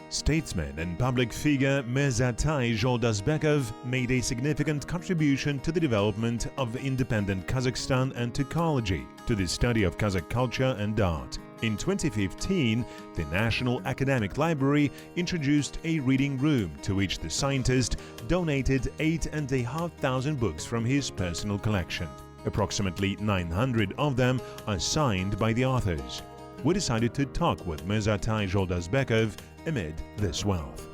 Statesman and public figure Myrzatai Zholdasbekov made a significant contribution to the development of independent Kazakhstan and to ecology, to the study of Kazakh culture and art. In 2015, the National Academic Library introduced a reading room to which the scientist donated 8,500 books from his personal collection. Approximately 900 of them are signed by the authors. We decided to talk with Myrzatai Zholdasbekov amid this wealth.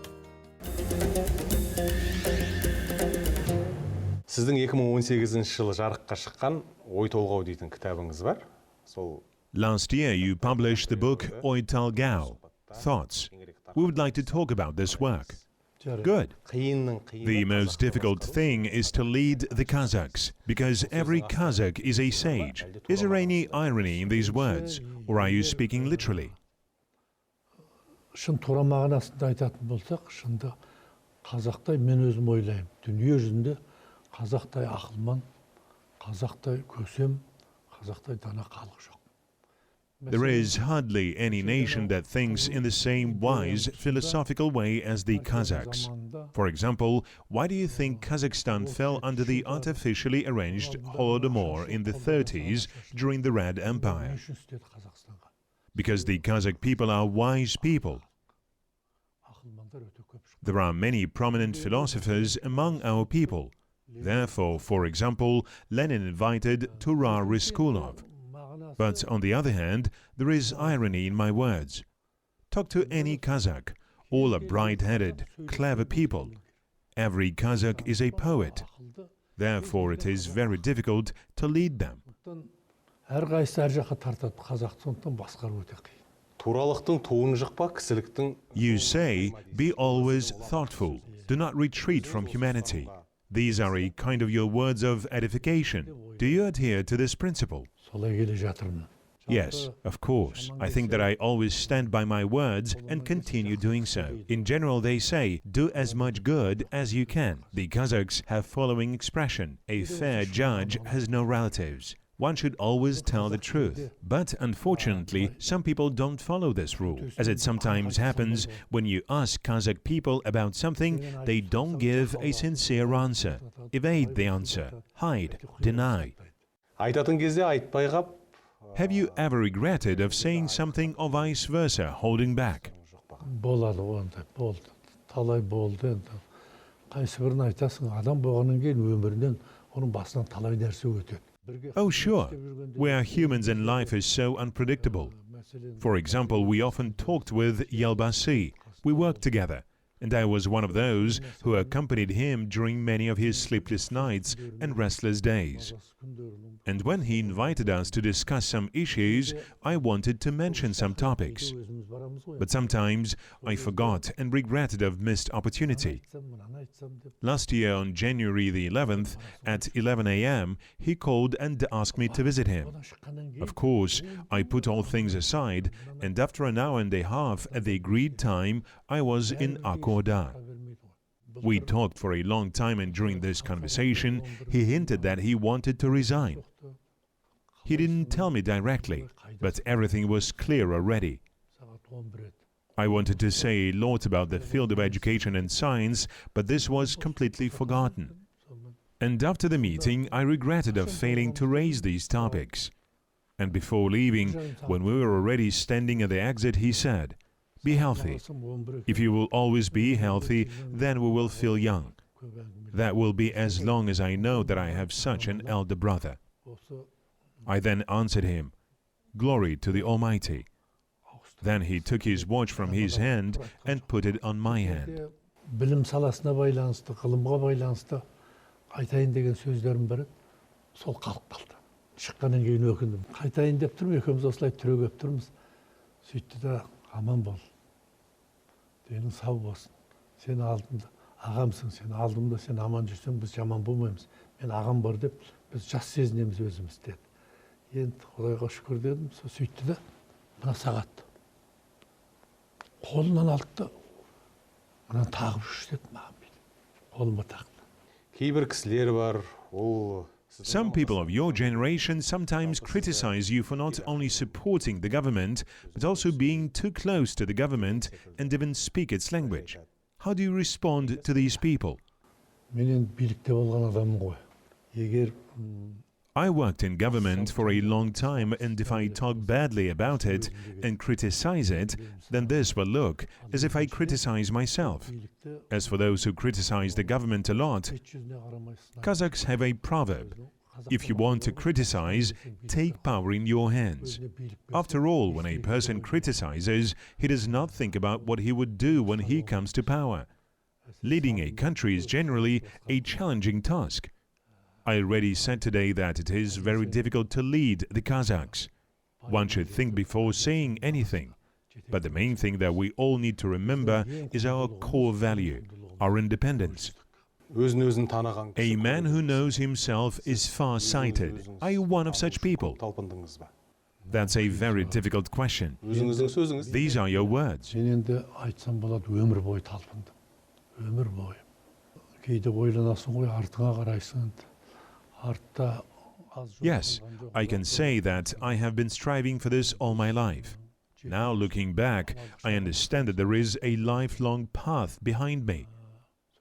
Сіздің 2018 жылы жарыққа шыққан Ой толғау дейтін кітабыңыз бар. Last year you published the book Ой толғау, Thoughts. We would like to talk about this work. Good. The most difficult thing is to lead the Kazakhs, because every Kazakh is a sage. Is there any irony in these words, or are you speaking literally? Шын тура мағынасында айтатын болсақ, шында қазақтай мен өзім ойлаймын. Дүние жүзінде қазақтай ақылман, қазақтай көсем, қазақтай дана халық жоқ. There is hardly any nation that thinks in the same wise, philosophical way as the Kazakhs. For example, why do you think Kazakhstan fell under the artificially arranged Holodomor in the 30s during the Red Empire? Because the Kazakh people are wise people. There are many prominent philosophers among our people. Therefore, for example, Lenin invited Turar Riskulov. But on the other hand, there is irony in my words. Talk to any Kazakh. All are bright-headed, clever people. Every Kazakh is a poet. Therefore, it is very difficult to lead them. You say, be always thoughtful. Do not retreat from humanity. These are a kind of your words of edification. Do you adhere to this principle? Yes, of course. I think that I always stand by my words and continue doing so. In general, they say, do as much good as you can. The Kazakhs have following expression: a fair judge has no relatives. One should always tell the truth. But unfortunately, some people don't follow this rule. As it sometimes happens, when you ask Kazakh people about something, they don't give a sincere answer, evade the answer, hide, deny. Have you ever regretted of saying something or vice versa, holding back? Oh, sure. We are humans and life is so unpredictable. For example, we often talked with Yelbasi. We worked together, and I was one of those who accompanied him during many of his sleepless nights and restless days. And when he invited us to discuss some issues, I wanted to mention some topics. But sometimes I forgot and regretted of missed opportunity. Last year on January the 11th at 11 a.m., he called and asked me to visit him. Of course, I put all things aside, and after an hour and a half at the agreed time, I was in Akoda. We talked for a long time, and during this conversation, he hinted that he wanted to resign. He didn't tell me directly, but everything was clear already. I wanted to say a lot about the field of education and science, but this was completely forgotten. And after the meeting, I regretted of failing to raise these topics. And before leaving, when we were already standing at the exit, he said, "Be healthy. If you will always be healthy, then we will feel young. That will be as long as I know that I have such an elder brother." I then answered him, "Glory to the Almighty." Then he took his watch from his hand and put it on my hand. Білім саласына байланысты, ғылымға байланысты айтайын деген сөздерім бар еді, сол қалып қалды. Шыққаннан кейін өкіндім. Қайтайын деп тұрмын, екеуміз осылай түрегеп тұрмыз. Сөйтті де, аман бол. Денің сау болсын. Сен алдымда ағамсың, сен алдымда сен аман жүрсең, біз жаман болмаймыз. Мен ағам бар деп, біз жас сезінеміз өзіміз деді. Енді Құдайға шүкір дедім, сөйтті де, мына сағат. Қолынан алды, мына тағып жүрші деді маған. Қолыма тақты. Кейбір кісілер бар, ол Some people of your generation sometimes criticize you for not only supporting the government, but also being too close to the government and even speak its language. How do you respond to these people? Мен енді билікте болған адаммын ғой. Егер I worked in government for a long time, and if I talk badly about it and criticize it, then this will look as if I criticize myself. As for those who criticize the government a lot, Kazakhs have a proverb: if you want to criticize, take power in your hands. After all, when a person criticizes, he does not think about what he would do when he comes to power. Leading a country is generally a challenging task. I already said today that it is very difficult to lead the Kazakhs. One should think before saying anything. But the main thing that we all need to remember is our core value, our independence. A man who knows himself is far-sighted. Are you one of such people? That's a very difficult question. These are your words. Мен енді айтсам болады, өмір бойы талпындым. Өмір бойы. Кейде ойланасың ғой, артыңа қарайсың. Артта Yes, I can say that I have been striving for this all my life. Now, looking back, I understand that there is a lifelong path behind me.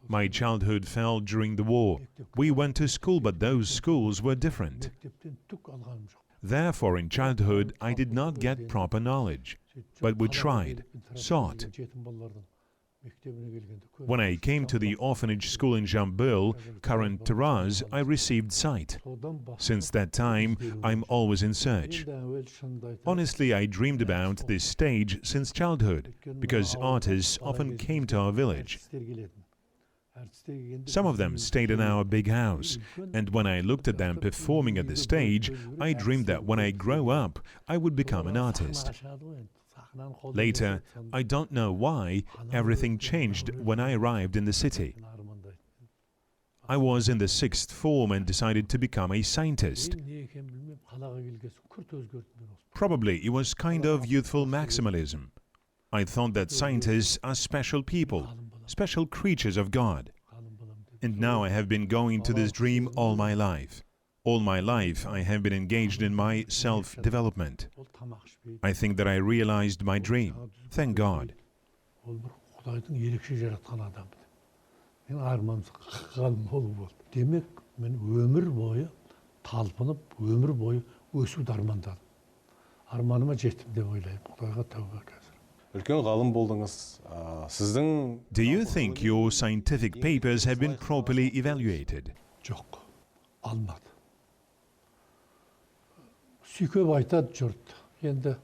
My childhood fell during the war. We went to school, but those schools were different. мектептен түк алғаным жоқ. Therefore, in childhood, I did not get proper knowledge. But we tried, sought. Жетім балалардың мектебіне келгенде көп. When I came to the orphanage school in Jambil, current Taraz, I received sight. Содан бастап Since that time, I'm always in search. енді әуел шынымды айтайын. Honestly, I dreamed about this stage since childhood, because artists often came to our village. Әртістер келетін. Әртістер келгенде Some of them stayed in our big house, and when I looked at them performing at the stage, I dreamed that when I grow up, I would become an artist. ашады ғой енді. Сахнаны қолдан Later, I don't know why, everything changed when I arrived in the city. армандайды. I was in the 6th form and decided to become a scientist. Мен не екенін білмеймін, қалаға келгесін күрт өзгердім мен осы. Probably it was kind of youthful maximalism. I thought that scientists are special people, special creatures of God. Ғалым боламын деп. And now I have been going to this dream all my life. All my life I have been engaged in my self-development. Ол тамақ ішпейді. I think that I realized my dream. Thank God. Ол бір Құдайдың ерекше жаратқан адамы. Мен арманым ғалым болу болды. Демек, мен өмір бойы талпынып, өмір бойы өсуді армандадым. Арманыма жеттім деп ойлаймын. Құдайға тәуба қазір. Үлкен ғалым болдыңыз. Сіздің Do you think your scientific papers have been properly evaluated? Жоқ, алмады. Сүйкеп айтады жұрт. Енді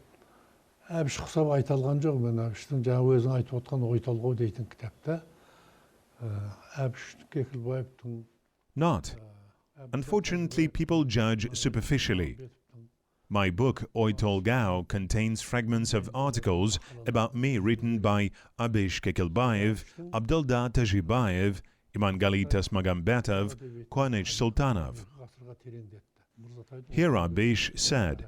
әбіш құсап айта алған жоқ. Мен әбіштің жаңа өзің айтып отқан ой толғау дейтін кітапта әбіш Кекілбаевтың Not. Unfortunately, people judge superficially. My book, Oy Tolgao, contains fragments of articles about me written by Abish Kekilbayev, Abdullah Tajibayev, Imangali Tasmagambetov, Kwanich Sultanov. ғасырға тереңдетті. Мырзатайдың Here Abish said,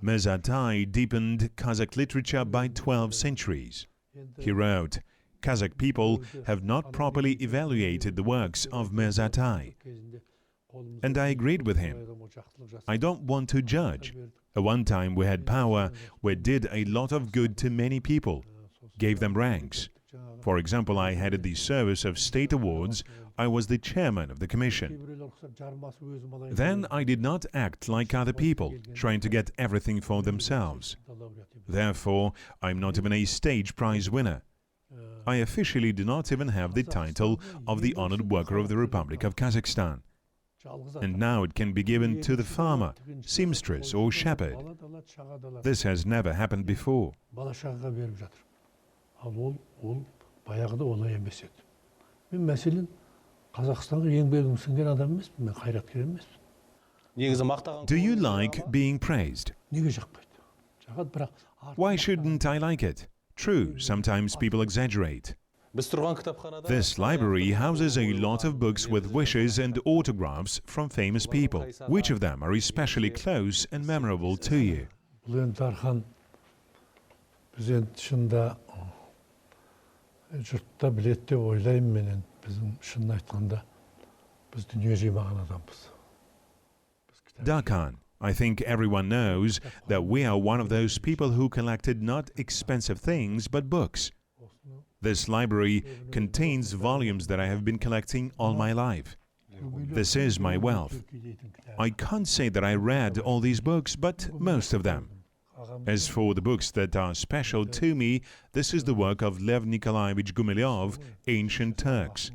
Myrzatai deepened Kazakh literature by 12 centuries. He wrote, Kazakh people have not properly evaluated the works of Myrzatai. кезінде қолымызда And I agreed with him. ошақтылық жасап I don't want to judge. At one time we had power, we did a lot of good to many people, gave them ranks. For example, I headed the service of state awards, I was the chairman of the commission. кейбіреулер құсап жармасып өзім алайын. Then I did not act like other people, trying to get everything for themselves. Therefore, I'm not even a stage prize winner. I officially do not even have the title of the honored worker of the Republic of Kazakhstan. And now it can be given to the farmer, seamstress or shepherd. This has never happened before. Бала шағаға беріп жатыр. Ал ол баяғыда олай емес еді. Мен мәселен Қазақстанға еңбегім сіңген адам емеспін, мен қайраткер емеспін. негізі мақтаған Do you like being praised? Неге жақпайды? Жағады, бірақ Why shouldn't I like it? True, sometimes people exaggerate. біз тұрған кітапханада This library houses a lot of books with wishes and autographs from famous people. Which of them are especially close and memorable to you? бұл енді Дархан, біз енді шында жұртта біледі деп ойлаймын мен енді біздің шынын айтқанда біз дүние жимаған адамбыз. Darkhan, I think everyone knows that we are one of those people who collected not expensive things but books. This library contains volumes that I have been collecting all my life. This is my wealth. I can't say that I read all these books, but most of them. As for the books that are special to me, this is the work of Lev Nikolaevich Gumilyov, Ancient Turks.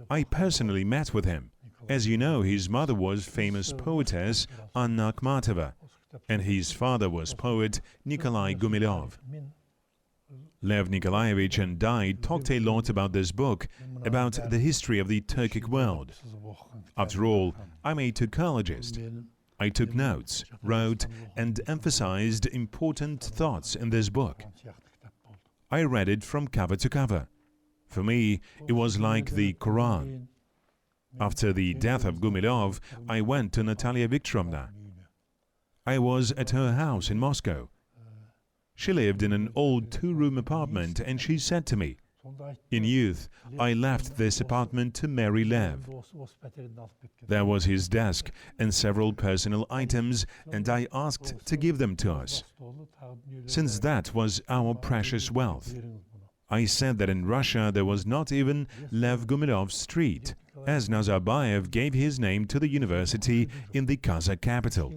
I personally met with him. As you know, his mother was famous poetess Anna Akhmatova, and his father was poet Nikolai Gumilyov. Lev Nikolaevich and I talked a lot about this book, about the history of the Turkic world. After all, I'm a Turkologist. I took notes, wrote, and emphasized important thoughts in this book. I read it from cover to cover. For me, it was like the Quran. After the death of Gumilyov, I went to Natalia Viktorovna. I was at her house in Moscow. She lived in an old two-room apartment, and she said to me, "In youth, I left this apartment to marry Lev." There was his desk and several personal items, and I asked to give them to us, since that was our precious wealth. I said that in Russia there was not even Lev Gumilyov Street, as Nazarbayev gave his name to the university in the Kazakh capital.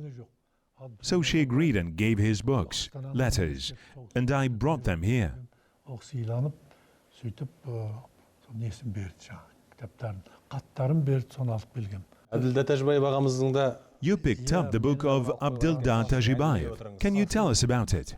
So she agreed and gave his books, letters, and I brought them here. You picked up the book of Abdilda Tajibayev. Can you tell us about it?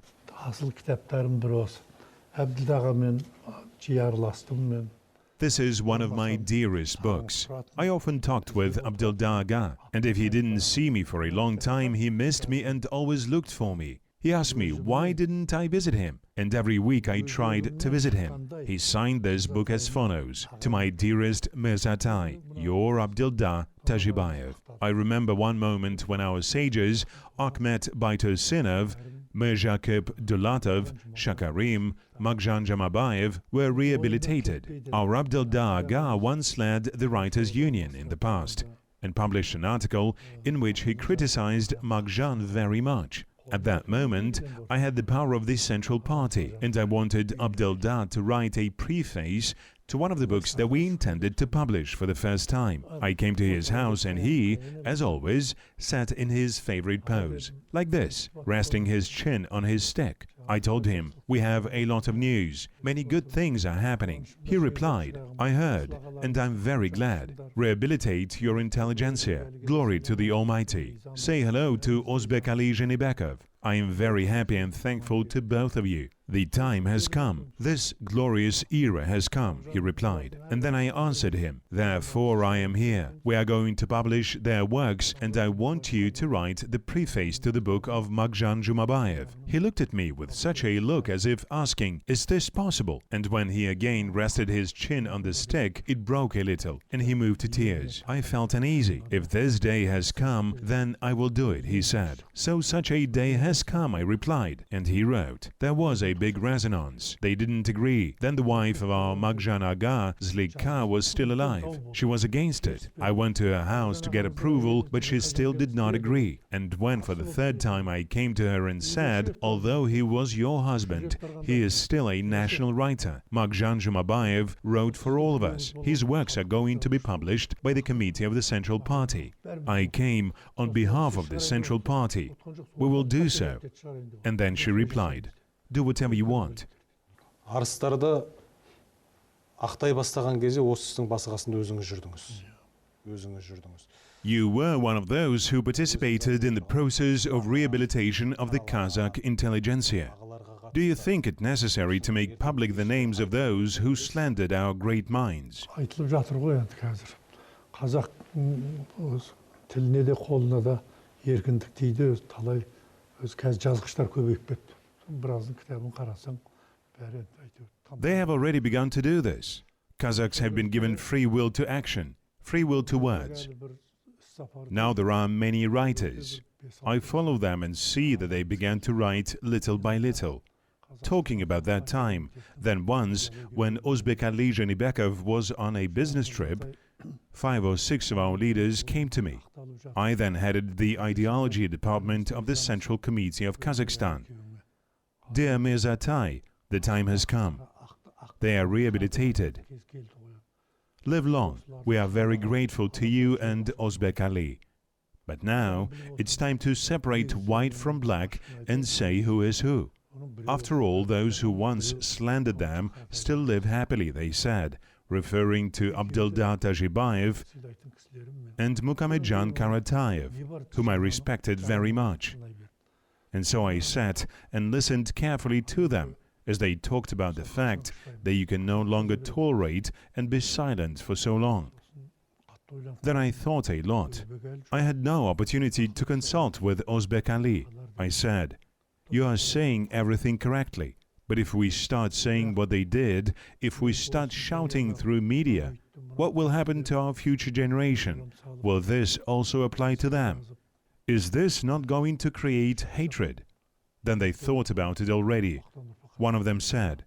This is one of my dearest books. I often talked with Abdilda Aga, and if he didn't see me for a long time, he missed me and always looked for me. He asked me why didn't I visit him, and every week I tried to visit him. He signed this book as follows: "To my dearest Myrzatai, your Abdilda Tajibayev." I remember one moment when our sages, Akhmet Baitosinov, Mirzakip Dulatov, Shakarim, Magjan Jamabayev, were rehabilitated. Our Abdilda Aga once led the Writers' Union in the past and published an article in which he criticized Magjan very much. At that moment, I had the power of the Central Party, and I wanted Abdilda to write a preface to one of the books that we intended to publish for the first time. I came to his house and he, as always, sat in his favorite pose, like this, resting his chin on his stick. I told him, "We have a lot of news. Many good things are happening." He replied, "I heard, and I'm very glad. Rehabilitate your intelligentsia. Glory to the Almighty. Say hello to Ozbek Ali Zhenibekov. I am very happy and thankful to both of you. The time has come. This glorious era has come," he replied. And then I answered him, "Therefore I am here. We are going to publish their works, and I want you to write the preface to the book of Magjan Jumabayev." He looked at me with such a look as if asking, "Is this possible?" And when he again rested his chin on the stick, it broke a little, and he moved to tears. I felt uneasy. "If this day has come, then I will do it," he said. "So such a day has come," I replied, and he wrote. There was a big resonance. They didn't agree. Then the wife of our Magjan Aga, Zlika, was still alive. She was against it. I went to her house to get approval, but she still did not agree. And when for the third time I came to her and said, "Although he was your husband, he is still a national writer. Magjan Jumabayev wrote for all of us. His works are going to be published by the committee of the Central Party. I came on behalf of the Central Party. We will do so." And then she replied, "Do whatever you want." Арыстарды ақтай бастаған кезде осы сіздің басы қасында өзіңіз жүрдіңіз. You were one of those who participated in the process of rehabilitation of the Kazakh intelligentsia. Do you think it necessary to make public the names of those who slandered our great minds? Айтылып жатыр ғой енді қазір. Қазақ тіліне де қолына да еркіндік тиді, талай қазір жазғыштар көбейіп кетті. Біразын кітабын қарасаң, бәрі әйтеуір. They have already begun to do this. Kazakhs have been given free will to action, free will to words. Now there are many writers. I follow them and see that they began to write little by little, talking about that time. Then once, when Ozbek Ali Zhenibekov was on a business trip, 5 or 6 of our leaders came to me. I then headed the ideology department of the Central Committee of Kazakhstan. Dear Myrzatai, the time has come. They are rehabilitated. Live long. We are very grateful to you and Ozbek Ali. But now, it's time to separate white from black and say who is who. After all, those who once slandered them still live happily, they said, referring to Abdullah Tajibayev and Muhammadjan Karatayev, whom I respected very much. And so I sat and listened carefully to them as they talked about the fact that you can no longer tolerate and be silent for so long. Then I thought a lot. I had no opportunity to consult with Ozbek Ali. I said, "You are saying everything correctly, but if we start saying what they did, if we start shouting through media, what will happen to our future generation? Will this also apply to them? Is this not going to create hatred?" Then they thought about it already. One of them said,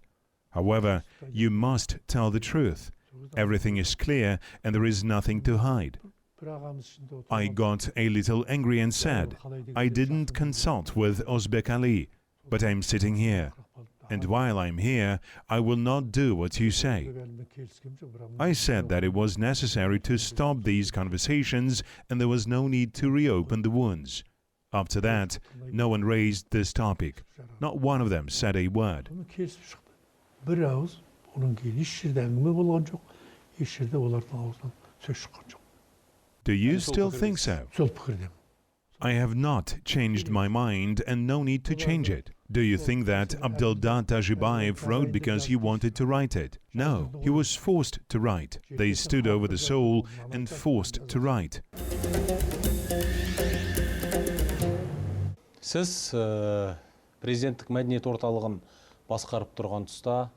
"However, you must tell the truth. Everything is clear and there is nothing to hide." I got a little angry and said, "I didn't consult with Ozbek Ali, but I'm sitting here. And while I'm here, I will not do what you say." I said that it was necessary to stop these conversations and there was no need to reopen the wounds. After that, no one raised this topic. Not one of them said a word. Do you still think so? I have not changed my mind and no need to change it. Do you think that Abdullah Tajibayev wrote because he wanted to write it? No, he was forced to write. They stood over the soul and forced to write. Сіз президенттік мәдениет орталығын басқарып тұрған тұста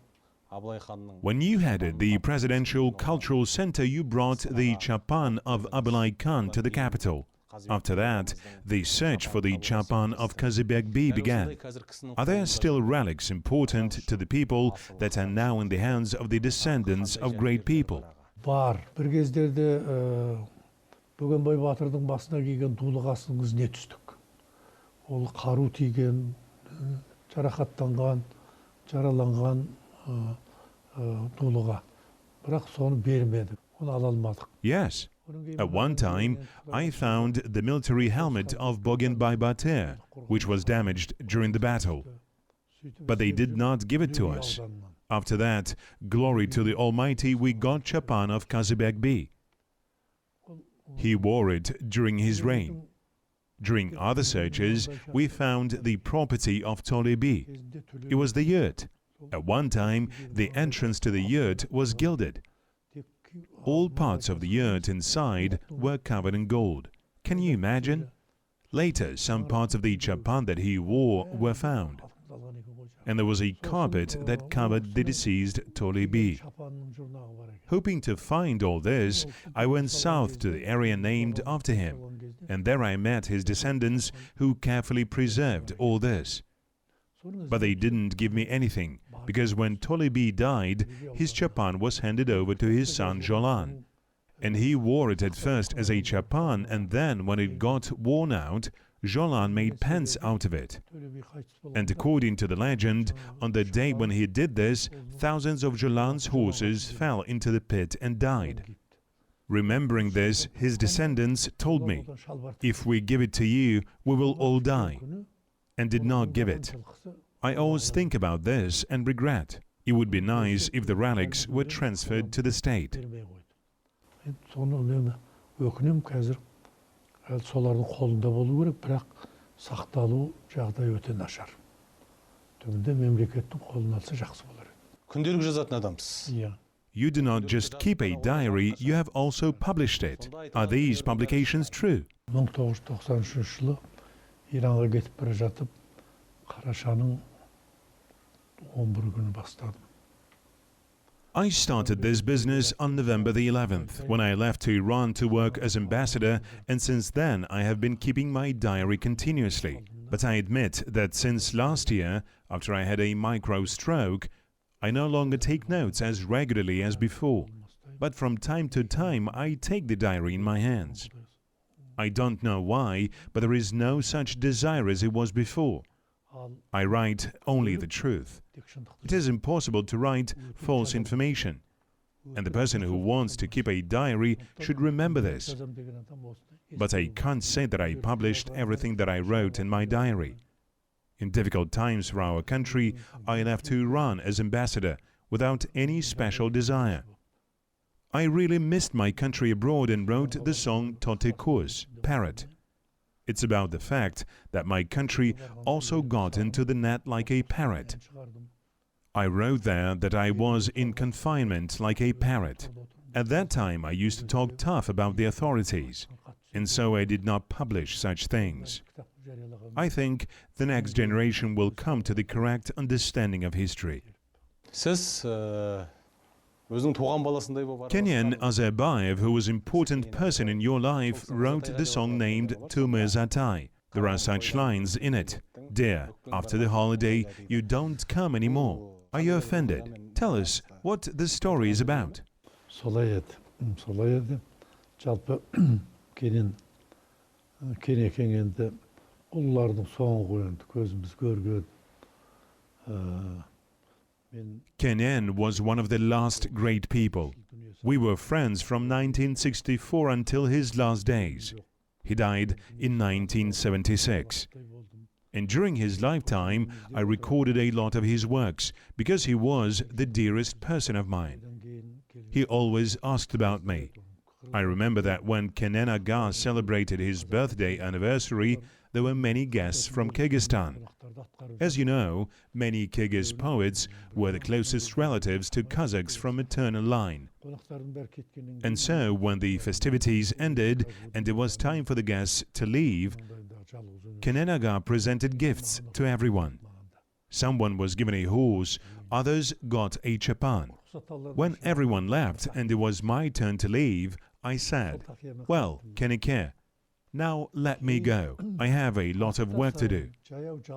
Абылай ханның When you headed the Presidential Cultural Center, you brought the chapan of Abylay Khan to the capital. After that, the search for the chapan of Kazakh began. Are there still relics important to the people that are now in the hands of the descendants of great people? Бар. Bir кездерде Бөгенбай батырдың басына киген дулығасының ізіне түстік. Ол қару тиген, жарақаттанған, жараланған дулыға. Бірақ соны бермедік. Оны ала алмадық. Yes. At one time, I found the military helmet of Bogенбай Батыр, which was damaged during the battle. But they did not give it to us. After that, glory to the Almighty, we got chapan of Kazakh. He wore it during his reign. During other searches, we found the property of Joly. It was the yurt. At one time, the entrance to the yurt was gilded. All parts of the yurt inside were covered in gold. Can you imagine? Later, some parts of the chapan that he wore were found. And there was a carpet that covered the deceased Joly. Hoping to find all this, I went south to the area named after him, and there I met his descendants who carefully preserved all this. But they didn't give me anything, because when Joly died, his chapan was handed over to his son Joly. And he wore it at first as a chapan, and then when it got worn out, Joly made pants out of it. And according to the legend, on the day when he did this, thousands of Joly's horses fell into the pit and died. Remembering this, his descendants told me, "If we give it to you, we will all die," and did not give it. I always think about this and regret. It would be nice if the relics were transferred to the state. Солардың қолында болу керек, бірақ сақталу жағдай өте нашар. Түбінде мемлекеттің қолына алса жақсы болар. күнделік жазатын адамсыз. Иә. You do not just keep a diary, you have also published it. Are these publications true? 1993 жылы Иранға кетіп бара жатып, қарашаның 11 күні бастадым. I started this business on November the 11th, when I left to Iran to work as ambassador, and since then I have been keeping my diary continuously. But I admit that since last year, after I had a micro stroke, I no longer take notes as regularly as before. but from time to time I take the diary in my hands. I don't know why, but there is no such desire as it was before. I write only the truth. It is impossible to write false information. And the person who wants to keep a diary should remember this. But I can't say that I published everything that I wrote in my diary. In difficult times for our country, I left to Iran as ambassador without any special desire. I really missed my country abroad and wrote the song Totikus, Parrot. It's about the fact that my country also got into the net like a parrot. I wrote there that I was in confinement like a parrot. At that time, I used to talk tough about the authorities, and so I did not publish such things. I think the next generation will come to the correct understanding of history. Kenyan Azerbayev, who was an important person in your life, wrote the song named To Myrzatai. There are such lines in it. Dear, after the holiday, you don't come anymore. Are you offended? Tell us what the story is about. Солай еді. Жалпы Кенекең енді ұлылардың соңғы енді көзіміз көрген. Kenan was one of the last great people. We were friends from 1964 until his last days. He died in 1976. And during his lifetime, I recorded a lot of his works, because he was the dearest person of mine. He always asked about me. I remember that when Kenan Aga celebrated his birthday anniversary, there were many guests from Kyrgyzstan. As you know, many Kyrgyz poets were the closest relatives to Kazakhs from maternal line. And so, when the festivities ended and it was time for the guests to leave, Kenan Aga presented gifts to everyone. Someone was given a horse, others got a chapan. When everyone left and it was my turn to leave, I said, "Well, Kenike, now let me go. I have a lot of work to do."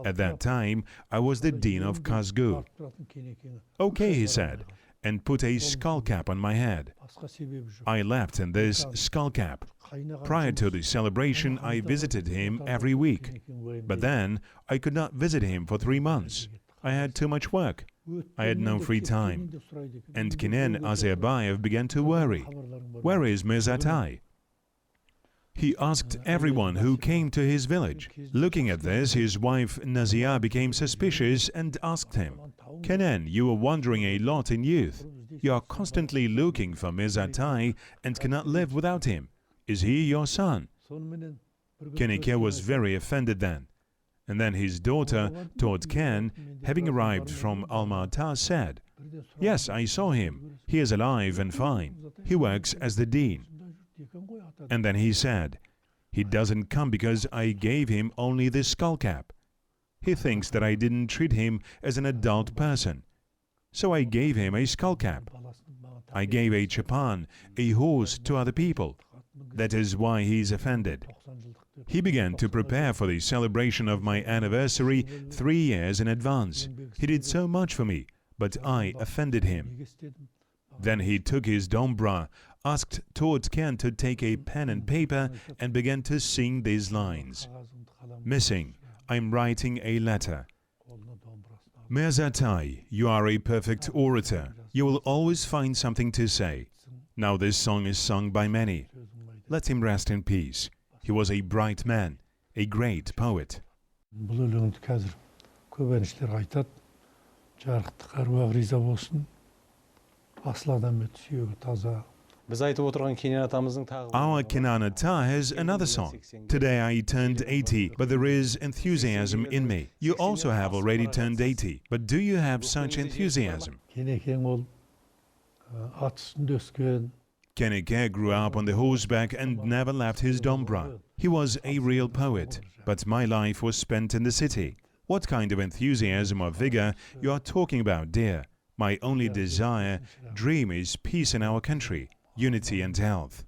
At that time, I was the dean of Kazakh. "Okay," he said, and put a skull cap on my head. I left in this skull cap. Prior to the celebration, I visited him every week. But then, I could not visit him for 3 months. I had too much work. I had no free time. And Kenan Azerbayev began to worry. Where is Myrzatai? He asked everyone who came to his village. Looking at this, his wife Nazia became suspicious and asked him, "Kenan, you were wandering a lot in youth. You are constantly looking for Myrzatai and cannot live without him. Is he your son?" Kenike was very offended then. And then his daughter, Totken, having arrived from Almaty, said, "Yes, I saw him. He is alive and fine. He works as the dean." And then he said, "He doesn't come because I gave him only this skull cap. He thinks that I didn't treat him as an adult person. So I gave him a skull cap. I gave a chapan, a horse to other people. That is why he is offended." He began to prepare for the celebration of my anniversary 3 years in advance. He did so much for me, but I offended him. Then he took his dombra, asked Totken to take a pen and paper, and began to sing these lines. Missing, I'm writing a letter. Myrzatai, you are a perfect orator. You will always find something to say. Now this song is sung by many. Let him rest in peace. He was a bright man, a great poet. Бұл өлеңді қазір көп әншілер айтады. Жарықтық әруақ риза болсын. Асыл адам еді, сүйегі таза. Our Kenan Ata has another song. Today I turned 80, but there is enthusiasm in me. You also have already turned 80, but do you have such enthusiasm? Кенекең ол ат үстінде өскен. Kenike grew up on the horseback and never left his dombra. He was a real poet, but my life was spent in the city. What kind of enthusiasm or vigor you are talking about, dear? My only desire, dream is peace in our country, unity and health.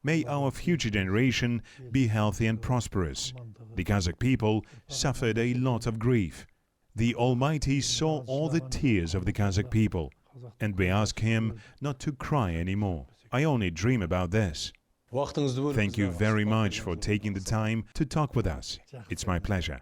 May our future generation be healthy and prosperous. The Kazakh people suffered a lot of grief. The Almighty saw all the tears of the Kazakh people, and we ask Him not to cry anymore. I only dream about this. Уақытыңызды бөліп Thank you бізбен very сұхбат much for берген taking the time to talk with us. It's my pleasure.